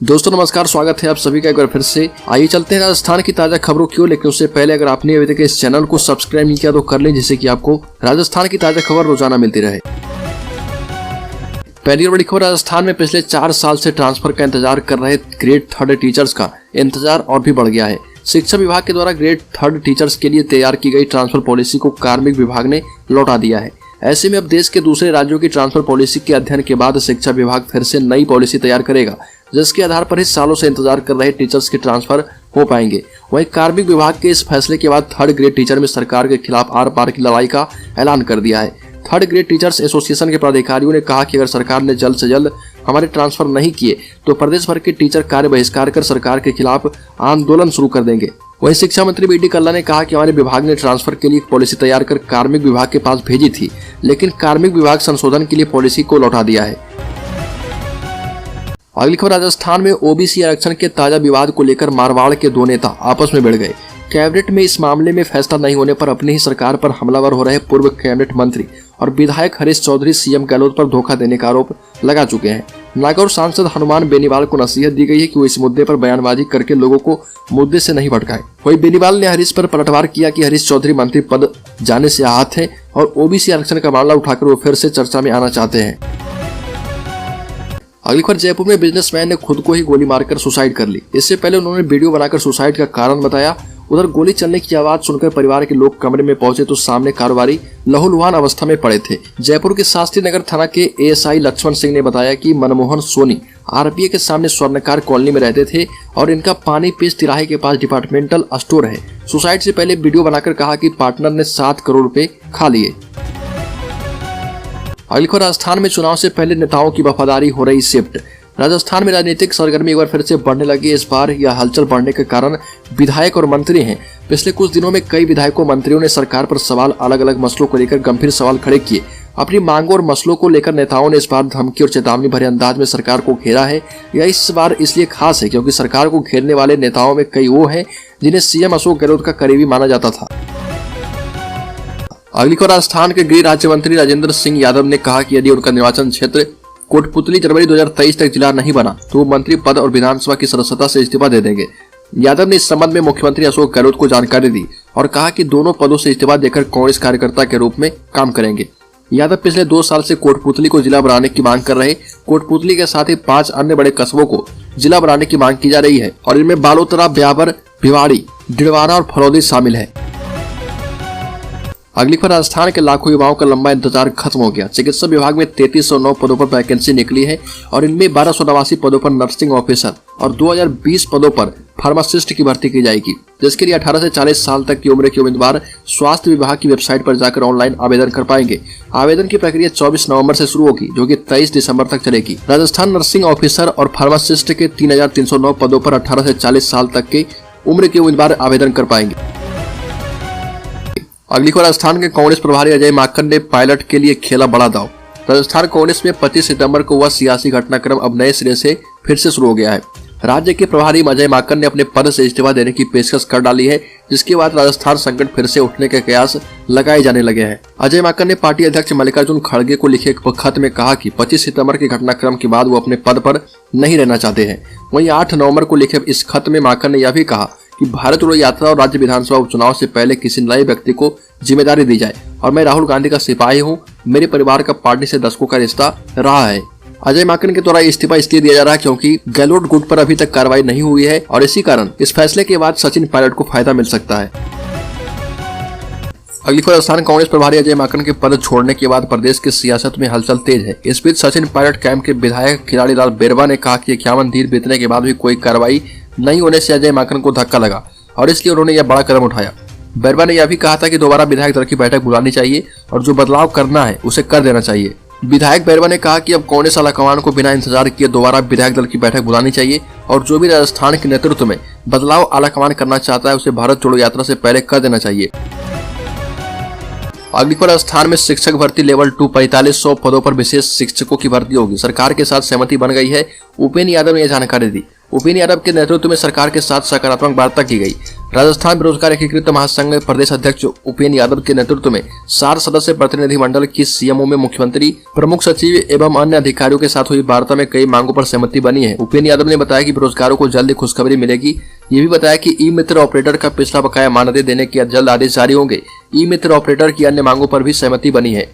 दोस्तों नमस्कार, स्वागत है आप सभी का एक बार फिर से। आइए चलते हैं राजस्थान की ताजा खबरों की ओर, लेकिन उससे पहले अगर आपने अभी तक इस चैनल को सब्सक्राइब नहीं किया तो कर लें, जिससे कि आपको राजस्थान की ताजा खबर रोजाना मिलती रहे। पहली और बड़ी खबर, राजस्थान में पिछले 4 साल से ट्रांसफर का इंतजार कर रहे ग्रेड 3 टीचर्स का इंतजार और भी बढ़ गया है। शिक्षा विभाग के द्वारा ग्रेड 3 टीचर्स के लिए तैयार की गई ट्रांसफर पॉलिसी को कार्मिक विभाग ने लौटा दिया है। ऐसे में अब देश के दूसरे राज्यों की ट्रांसफर पॉलिसी के अध्ययन के बाद शिक्षा विभाग फिर से नई पॉलिसी तैयार करेगा, जिसके आधार पर ही सालों से इंतजार कर रहे टीचर्स के ट्रांसफर हो पाएंगे। वहीं कार्मिक विभाग के इस फैसले के बाद 3rd ग्रेड टीचर में सरकार के खिलाफ आर पार की लड़ाई का ऐलान कर दिया है। 3rd ग्रेड टीचर्स एसोसिएशन के पदाधिकारियों ने कहा कि अगर सरकार ने जल्द से जल्द हमारे ट्रांसफर नहीं किए तो प्रदेश भर के टीचर कार्य बहिष्कार कर सरकार के खिलाफ आंदोलन शुरू कर देंगे। वहीं शिक्षा मंत्री बी डी कल्ला ने कहा कि हमारे विभाग ने ट्रांसफर के लिए एक पॉलिसी तैयार कर कार्मिक विभाग के पास भेजी थी, लेकिन कार्मिक विभाग संशोधन के लिए पॉलिसी को लौटा दिया है। अगली खबर, राजस्थान में ओबीसी आरक्षण के ताजा विवाद को लेकर मारवाड़ के 2 नेता आपस में भिड़ गए। कैबिनेट में इस मामले में फैसला नहीं होने पर अपनी ही सरकार पर हमलावर हो रहे पूर्व कैबिनेट मंत्री और विधायक हरीश चौधरी सीएम गहलोत पर धोखा देने का आरोप लगा चुके हैं। नागौर सांसद हनुमान बेनीवाल को नसीहत दी गई है कि वो इस मुद्दे पर बयानबाजी करके लोगों को मुद्दे से नहीं भटकाएं। वहीं बेनीवाल ने हरीश पर पलटवार किया कि हरीश चौधरी मंत्री पद जाने से आहत हैं और ओबीसी आरक्षण का मामला उठाकर वो फिर से चर्चा में आना चाहते हैं। अगली खबर, जयपुर में बिजनेसमैन ने खुद को ही गोली मारकर सुसाइड कर ली। इससे पहले उन्होंने वीडियो बनाकर सुसाइड का कारण बताया। उधर गोली चलने की आवाज सुनकर परिवार के लोग कमरे में पहुंचे तो सामने कारोबारी लहूलुहान अवस्था में पड़े थे। जयपुर के शास्त्री नगर थाना के एएसआई लक्ष्मण सिंह ने बताया कि मनमोहन सोनी आरपीए के सामने स्वर्णकार कॉलोनी में रहते थे और इनका पानी पेश तिराहे के पास डिपार्टमेंटल स्टोर है। सुसाइड से पहले वीडियो बनाकर कहा कि पार्टनर ने 7 करोड़ रुपए खा लिए। अगली खबर, राजस्थान में चुनाव से पहले नेताओं की वफादारी हो रही शिफ्ट। राजस्थान में राजनीतिक सरगर्मी एक बार फिर से बढ़ने लगी। इस बार यह हलचल बढ़ने के कारण विधायक और मंत्री हैं। पिछले कुछ दिनों में कई विधायकों मंत्रियों ने सरकार पर सवाल अलग अलग मसलों को लेकर गंभीर सवाल खड़े किए। अपनी मांगों और मसलों को लेकर नेताओं ने इस बार धमकी और चेतावनी भरे अंदाज में सरकार को घेरा है। यह इस बार इसलिए खास है क्योंकि सरकार को घेरने वाले नेताओं में कई वो हैं जिन्हें सीएम अशोक गहलोत का करीबी माना जाता था। अगली खबर, राजस्थान के गृह राज्य मंत्री राजेंद्र सिंह यादव ने कहा कि यदि उनका निर्वाचन क्षेत्र कोटपुतली जनवरी 2023 तक जिला नहीं बना तो वो मंत्री पद और विधानसभा की सदस्यता से इस्तीफा दे देंगे। यादव ने इस संबंध में मुख्यमंत्री अशोक गहलोत को जानकारी दी और कहा कि दोनों पदों से इस्तीफा देकर कांग्रेस कार्यकर्ता के रूप में काम करेंगे। यादव पिछले 2 साल से कोटपुतली को जिला बनाने की मांग कर रहे। कोटपुतली के साथ ही 5 अन्य बड़े कस्बों को जिला बनाने की मांग की जा रही है और इनमें बालोतरा, ब्यावर, भिवाड़ी, डिडवाना और फलौदी शामिल है। अगली खबर, राजस्थान के लाखों युवाओं का लंबा इंतजार खत्म हो गया। चिकित्सा विभाग में 3309 पदों पर वैकेंसी निकली है और इनमें 1289 पदों पर नर्सिंग ऑफिसर और 2020 पदों पर फार्मासिस्ट की भर्ती की जाएगी, जिसके लिए 18 से 40 साल तक की उम्र के उम्मीदवार स्वास्थ्य विभाग की वेबसाइट पर जाकर ऑनलाइन आवेदन कर पाएंगे। आवेदन की प्रक्रिया 24 नवंबर से शुरू होगी, जो कि 23 दिसंबर तक चलेगी। राजस्थान नर्सिंग ऑफिसर और फार्मासिस्ट के 3309 पदों पर 18 से 40 साल तक की उम्र के उम्मीदवार आवेदन कर पाएंगे। अगली खबर, राजस्थान के कांग्रेस प्रभारी अजय माकन ने पायलट के लिए खेला बड़ा दांव। राजस्थान कांग्रेस में 25 सितंबर को हुआ सियासी घटनाक्रम अब नए सिरे से फिर से शुरू हो गया है। राज्य के प्रभारी अजय माकन ने अपने पद से इस्तीफा देने की पेशकश कर डाली है, जिसके बाद राजस्थान संकट फिर से उठने के कयास लगाए जाने लगे हैं। अजय माकन ने पार्टी अध्यक्ष मल्लिकार्जुन खड़गे को लिखे एक खत में कहा कि 25 सितंबर के घटनाक्रम के बाद वो अपने पद पर नहीं रहना चाहते हैं। वहीं 8 नवंबर को लिखे इस खत में माकन ने यह भी कहा कि भारत जोड़ो यात्रा और राज्य विधानसभा उपचुनाव से पहले किसी नए व्यक्ति को जिम्मेदारी दी जाए और मैं राहुल गांधी का सिपाही हूं। मेरे परिवार का पार्टी से दशकों का रिश्ता रहा है। अजय माकन के द्वारा इस्तीफा इसलिए दिया जा रहा है क्योंकि गहलोत गुट पर अभी तक कार्रवाई नहीं हुई है और इसी कारण इस फैसले के बाद सचिन पायलट को फायदा मिल सकता है। अगली खबर, राजस्थान कांग्रेस प्रभारी अजय माकन के पद छोड़ने के बाद प्रदेश की सियासत में हलचल तेज है। इस बीच सचिन पायलट कैंप के विधायक खिलाड़ी लाल बेरवा ने कहा कि 51 दिन बीतने के बाद भी कोई कार्रवाई नहीं होने से अजय माकन को धक्का लगा और इसलिए उन्होंने यह बड़ा कदम उठाया। बेरवा ने यह भी कहा था कि दोबारा विधायक दल की बैठक बुलानी चाहिए और जो बदलाव करना है उसे कर देना चाहिए। विधायक बेरवा ने कहा कि अब कांग्रेस आलाकमान को बिना इंतजार किए दोबारा विधायक दल की बैठक बुलानी चाहिए और जो भी राजस्थान के नेतृत्व में बदलाव आलाकमान करना चाहता है उसे भारत जोड़ो यात्रा से पहले कर देना चाहिए। अगली खबर, राजस्थान में शिक्षक भर्ती लेवल 2 4500 पदों पर विशेष शिक्षकों की भर्ती होगी। सरकार के साथ सहमति बन गई है। उपेंद्र यादव ने यह जानकारी दी। उपेन्द्र यादव के नेतृत्व में सरकार के साथ सकारात्मक वार्ता की गई। राजस्थान बेरोजगार एकीकृत महासंघ प्रदेश अध्यक्ष उपेन्द्र यादव के नेतृत्व में 4 सदस्य प्रतिनिधिमंडल की सीएमओ में मुख्यमंत्री, प्रमुख सचिव एवं अन्य अधिकारियों के साथ हुई वार्ता में कई मांगों पर सहमति बनी है। उपेन्द्र यादव ने बताया कि बेरोजगारों को जल्दी खुशखबरी मिलेगी। ये भी बताया कि ई मित्र ऑपरेटर का पिछला बकाया मानदेय देने के जल्द आदेश जारी होंगे। ई मित्र ऑपरेटर की अन्य मांगों पर भी सहमति बनी है।